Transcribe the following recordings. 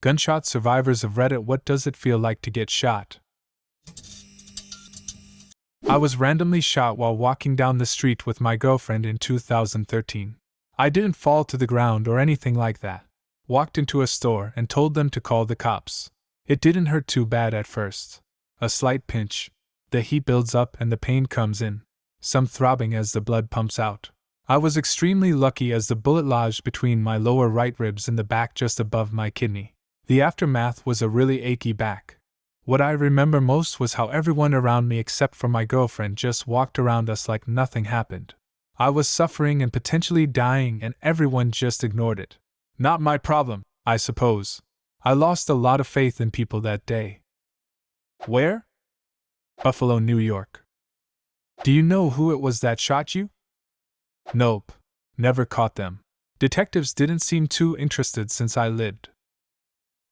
Gunshot survivors of Reddit. What does it feel like to get shot? I was randomly shot while walking down the street with my girlfriend in 2013. I didn't fall to the ground or anything like that. Walked into a store and told them to call the cops. It didn't hurt too bad at first. A slight pinch. The heat builds up and the pain comes in. Some throbbing as the blood pumps out. I was extremely lucky as the bullet lodged between my lower right ribs and the back just above my kidney. The aftermath was a really achy back. What I remember most was how everyone around me except for my girlfriend just walked around us like nothing happened. I was suffering and potentially dying and everyone just ignored it. Not my problem, I suppose. I lost a lot of faith in people that day. Where? Buffalo, New York. Do you know who it was that shot you? Nope. Never caught them. Detectives didn't seem too interested since I lived.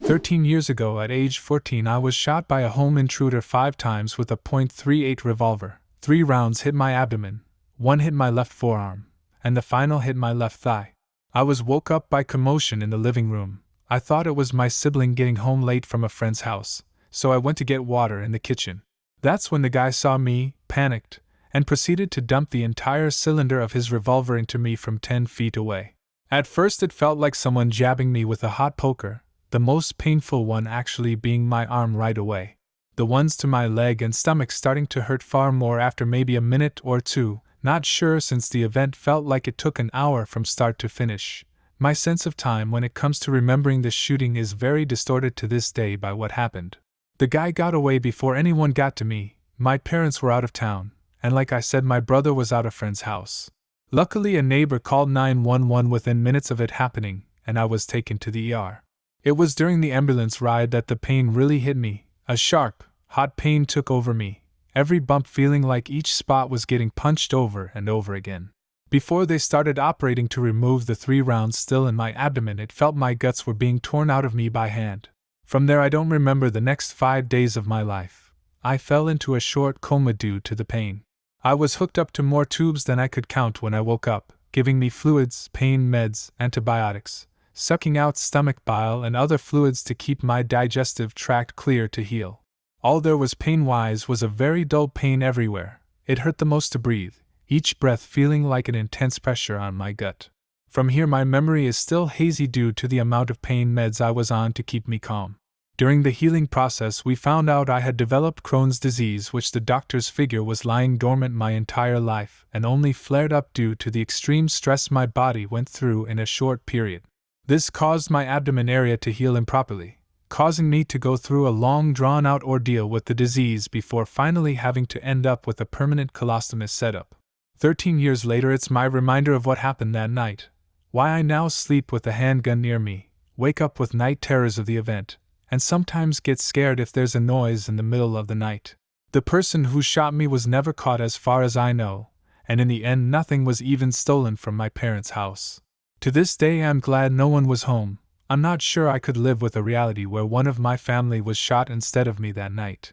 13 years ago at age 14 I was shot by a home intruder 5 times with a .38 revolver. 3 rounds hit my abdomen, 1 hit my left forearm, and the final hit my left thigh. I was woke up by commotion in the living room. I thought it was my sibling getting home late from a friend's house, so I went to get water in the kitchen. That's when the guy saw me, panicked, and proceeded to dump the entire cylinder of his revolver into me from 10 feet away. At first it felt like someone jabbing me with a hot poker, the most painful one actually being my arm right away. The ones to my leg and stomach starting to hurt far more after maybe a minute or two, not sure since the event felt like it took an hour from start to finish. My sense of time when it comes to remembering the shooting is very distorted to this day by what happened. The guy got away before anyone got to me, my parents were out of town, and like I said my brother was at a friend's house. Luckily a neighbor called 911 within minutes of it happening, and I was taken to the ER. It was during the ambulance ride that the pain really hit me. A sharp, hot pain took over me, every bump feeling like each spot was getting punched over and over again. Before they started operating to remove the 3 rounds still in my abdomen, it felt my guts were being torn out of me by hand. From there I don't remember the next 5 days of my life. I fell into a short coma due to the pain. I was hooked up to more tubes than I could count when I woke up, giving me fluids, pain meds, antibiotics, sucking out stomach bile and other fluids to keep my digestive tract clear to heal. All there was pain-wise was a very dull pain everywhere. It hurt the most to breathe, each breath feeling like an intense pressure on my gut. From here my memory is still hazy due to the amount of pain meds I was on to keep me calm. During the healing process we found out I had developed Crohn's disease, which the doctors figure was lying dormant my entire life and only flared up due to the extreme stress my body went through in a short period. This caused my abdomen area to heal improperly, causing me to go through a long drawn-out ordeal with the disease before finally having to end up with a permanent colostomy setup. 13 years later it's my reminder of what happened that night, why I now sleep with a handgun near me, wake up with night terrors of the event, and sometimes get scared if there's a noise in the middle of the night. The person who shot me was never caught as far as I know, and in the end nothing was even stolen from my parents' house. To this day I'm glad no one was home. I'm not sure I could live with a reality where one of my family was shot instead of me that night.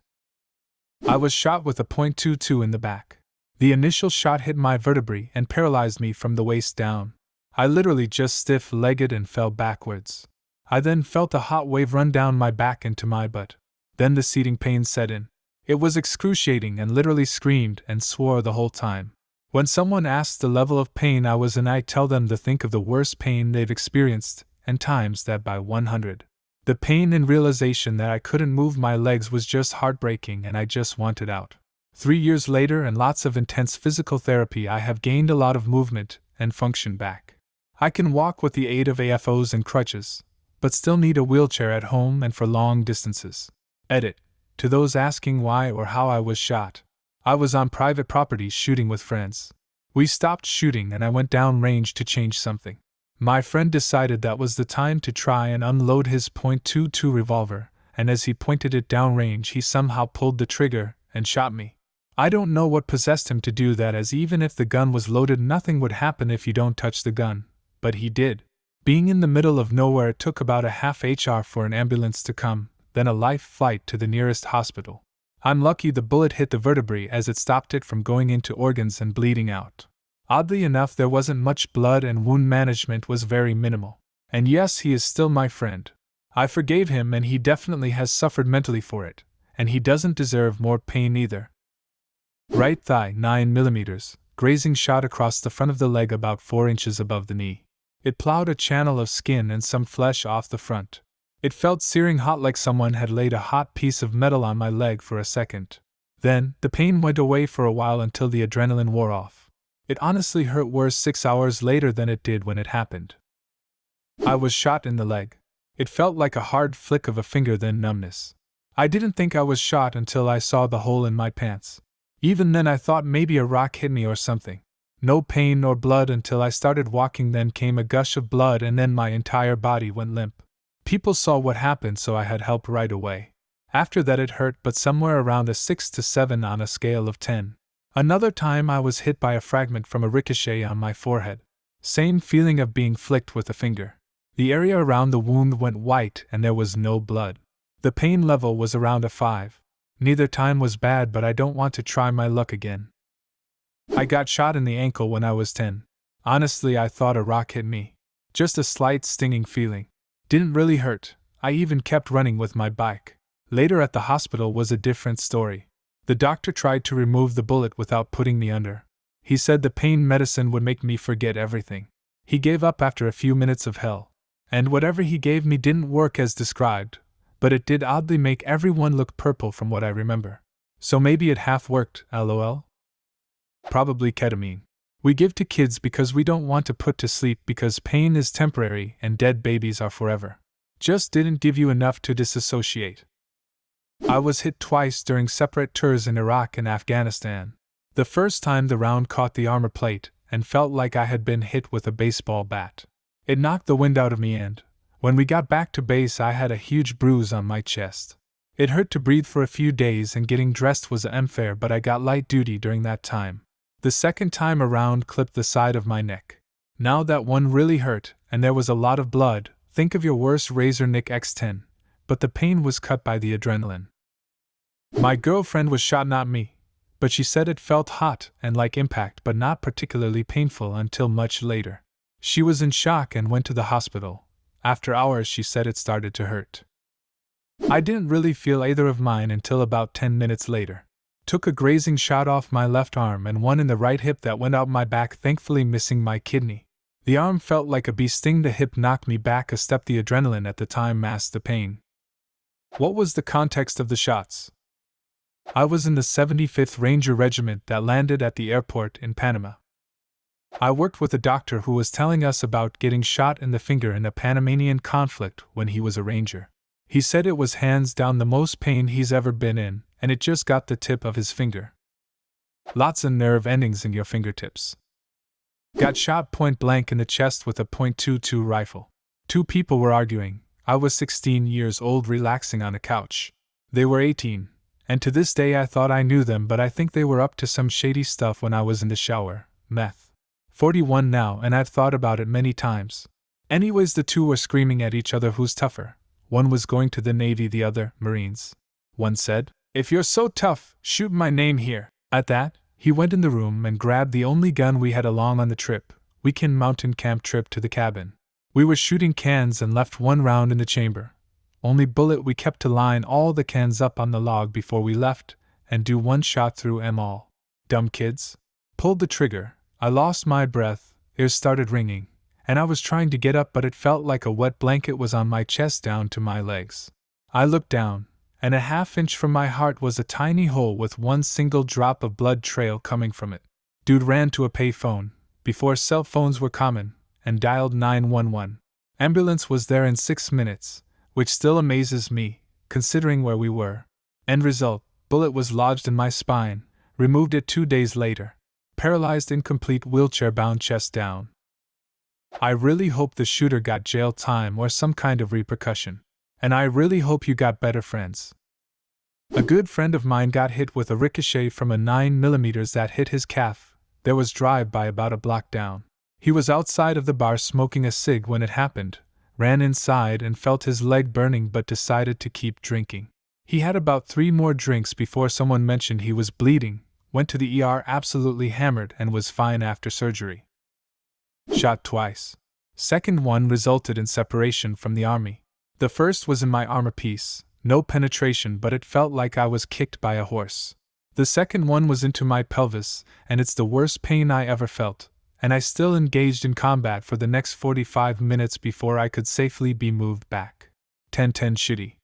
I was shot with a .22 in the back. The initial shot hit my vertebrae and paralyzed me from the waist down. I literally just stiff-legged and fell backwards. I then felt a hot wave run down my back into my butt. Then the searing pain set in. It was excruciating and literally screamed and swore the whole time. When someone asks the level of pain I was in, I tell them to think of the worst pain they've experienced and times that by 100. The pain and realization that I couldn't move my legs was just heartbreaking and I just wanted out. 3 years later and lots of intense physical therapy I have gained a lot of movement and function back. I can walk with the aid of AFOs and crutches, but still need a wheelchair at home and for long distances. Edit. To those asking why or how I was shot. I was on private property shooting with friends. We stopped shooting and I went down range to change something. My friend decided that was the time to try and unload his .22 revolver, and as he pointed it down range he somehow pulled the trigger and shot me. I don't know what possessed him to do that, as even if the gun was loaded nothing would happen if you don't touch the gun, but he did. Being in the middle of nowhere it took about a half hour for an ambulance to come, then a life flight to the nearest hospital. I'm lucky the bullet hit the vertebrae as it stopped it from going into organs and bleeding out. Oddly enough there wasn't much blood and wound management was very minimal. And yes, he is still my friend. I forgave him, and he definitely has suffered mentally for it, and he doesn't deserve more pain either. Right thigh, 9 mm, grazing shot across the front of the leg about 4 inches above the knee. It plowed a channel of skin and some flesh off the front. It felt searing hot, like someone had laid a hot piece of metal on my leg for a second. Then, the pain went away for a while until the adrenaline wore off. It honestly hurt worse 6 hours later than it did when it happened. I was shot in the leg. It felt like a hard flick of a finger, then numbness. I didn't think I was shot until I saw the hole in my pants. Even then I thought maybe a rock hit me or something. No pain nor blood until I started walking, then came a gush of blood, and then my entire body went limp. People saw what happened, so I had help right away. After that it hurt, but somewhere around a 6 to 7 on a scale of 10. Another time I was hit by a fragment from a ricochet on my forehead. Same feeling of being flicked with a finger. The area around the wound went white and there was no blood. The pain level was around a 5. Neither time was bad, but I don't want to try my luck again. I got shot in the ankle when I was 10. Honestly, I thought a rock hit me. Just a slight stinging feeling. Didn't really hurt. I even kept running with my bike. Later at the hospital was a different story. The doctor tried to remove the bullet without putting me under. He said the pain medicine would make me forget everything. He gave up after a few minutes of hell. And whatever he gave me didn't work as described, but it did oddly make everyone look purple from what I remember. So maybe it half worked, lol? Probably ketamine. We give to kids because we don't want to put to sleep, because pain is temporary and dead babies are forever. Just didn't give you enough to disassociate. I was hit twice during separate tours in Iraq and Afghanistan. The first time the round caught the armor plate and felt like I had been hit with a baseball bat. It knocked the wind out of me, and when we got back to base I had a huge bruise on my chest. It hurt to breathe for a few days, and getting dressed was unfair, but I got light duty during that time. The second time around clipped the side of my neck. Now that one really hurt, and there was a lot of blood. Think of your worst razor nick x10, but the pain was cut by the adrenaline. My girlfriend was shot, not me, but she said it felt hot and like impact, but not particularly painful until much later. She was in shock and went to the hospital. After hours she said it started to hurt. I didn't really feel either of mine until about 10 minutes later. Took a grazing shot off my left arm and one in the right hip that went out my back, thankfully missing my kidney. The arm felt like a bee sting, the hip knocked me back a step. The adrenaline at the time masked the pain. What was the context of the shots? I was in the 75th Ranger Regiment that landed at the airport in Panama. I worked with a doctor who was telling us about getting shot in the finger in a Panamanian conflict when he was a ranger. He said it was hands down the most pain he's ever been in, and it just got the tip of his finger. Lots of nerve endings in your fingertips. Got shot point blank in the chest with a .22 rifle. 2 people were arguing. I was 16 years old, relaxing on a couch. They were 18, and to this day I thought I knew them, but I think they were up to some shady stuff when I was in the shower. Meth. 41 now, and I've thought about it many times. Anyways, the 2 were screaming at each other who's tougher. One was going to the Navy, the other, Marines. One said, "If you're so tough, shoot my name here." At that, he went in the room and grabbed the only gun we had along on the trip, weekend mountain camp trip to the cabin. We were shooting cans and left 1 round in the chamber. Only bullet we kept to line all the cans up on the log before we left, and do 1 shot through 'em all. Dumb kids. Pulled the trigger. I lost my breath, ears started ringing, and I was trying to get up, but it felt like a wet blanket was on my chest down to my legs. I looked down, and a half-inch from my heart was a tiny hole with 1 single drop of blood trail coming from it. Dude ran to a pay phone, before cell phones were common, and dialed 911. Ambulance was there in 6 minutes, which still amazes me, considering where we were. End result, bullet was lodged in my spine, removed it 2 days later. Paralyzed, incomplete, wheelchair-bound, chest down. I really hope the shooter got jail time or some kind of repercussion. And I really hope you got better friends. A good friend of mine got hit with a ricochet from a 9mm that hit his calf. There was drive-by about a block down. He was outside of the bar smoking a cig when it happened, ran inside and felt his leg burning but decided to keep drinking. He had about 3 more drinks before someone mentioned he was bleeding, went to the ER absolutely hammered and was fine after surgery. Shot twice. Second one resulted in separation from the army. The first was in my armor piece, no penetration, but it felt like I was kicked by a horse. The second one was into my pelvis, and it's the worst pain I ever felt, and I still engaged in combat for the next 45 minutes before I could safely be moved back. 10-10 shitty.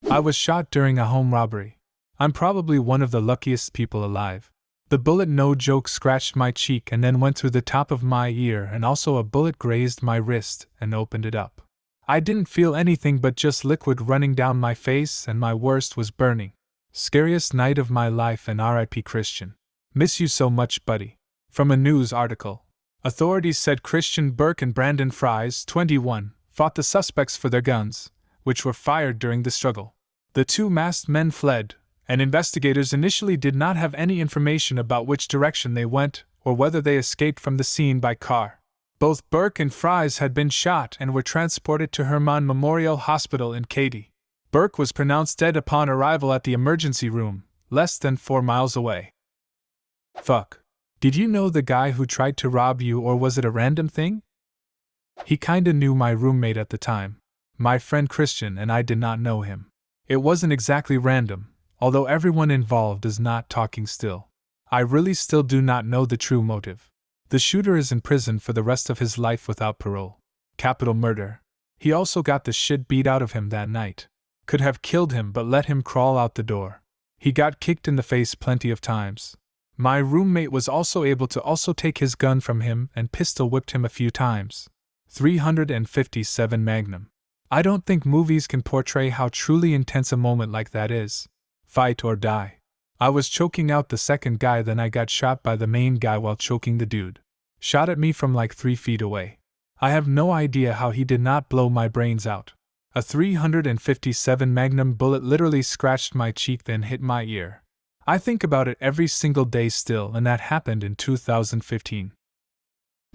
I was shot during a home robbery. I'm probably one of the luckiest people alive. The bullet, no joke, scratched my cheek and then went through the top of my ear, and also a bullet grazed my wrist and opened it up. I didn't feel anything but just liquid running down my face, and my worst was burning. Scariest night of my life, and R.I.P. Christian. Miss you so much, buddy. From a news article. Authorities said Christian Burke and Brandon Fries, 21, fought the suspects for their guns, which were fired during the struggle. The two masked men fled, and investigators initially did not have any information about which direction they went or whether they escaped from the scene by car. Both Burke and Fries had been shot and were transported to Hermann Memorial Hospital in Katy. Burke was pronounced dead upon arrival at the emergency room, less than 4 miles away. Fuck. Did you know the guy who tried to rob you, or was it a random thing? He kinda knew my roommate at the time. My friend Christian and I did not know him. It wasn't exactly random, although everyone involved is not talking still. I really still do not know the true motive. The shooter is in prison for the rest of his life without parole. Capital murder. He also got the shit beat out of him that night. Could have killed him but let him crawl out the door. He got kicked in the face plenty of times. My roommate was also able to take his gun from him and pistol whipped him a few times. 357 Magnum. I don't think movies can portray how truly intense a moment like that is. Fight or die. I was choking out the second guy, then I got shot by the main guy while choking the dude. Shot at me from like 3 feet away. I have no idea how he did not blow my brains out. A 357 Magnum bullet literally scratched my cheek then hit my ear. I think about it every single day still, and that happened in 2015.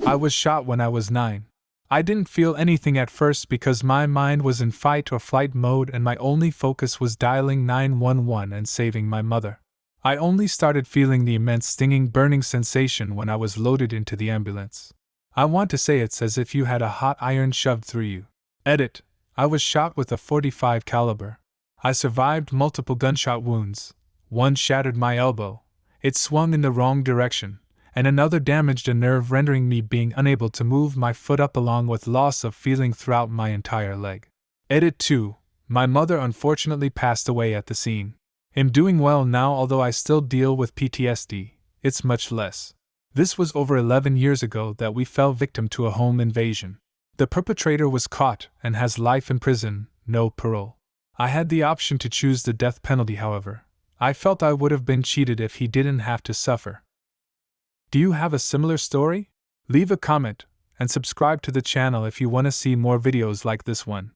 I was shot when I was 9. I didn't feel anything at first because my mind was in fight or flight mode and my only focus was dialing 911 and saving my mother. I only started feeling the immense stinging burning sensation when I was loaded into the ambulance. I want to say it's as if you had a hot iron shoved through you. Edit. I was shot with a .45 caliber. I survived multiple gunshot wounds. One shattered my elbow. It swung in the wrong direction, and another damaged a nerve, rendering me being unable to move my foot up along with loss of feeling throughout my entire leg. Edit 2. My mother unfortunately passed away at the scene. I'm doing well now, although I still deal with PTSD. It's much less. This was over 11 years ago that we fell victim to a home invasion. The perpetrator was caught and has life in prison, no parole. I had the option to choose the death penalty, however. I felt I would have been cheated if he didn't have to suffer. Do you have a similar story? Leave a comment and subscribe to the channel if you want to see more videos like this one.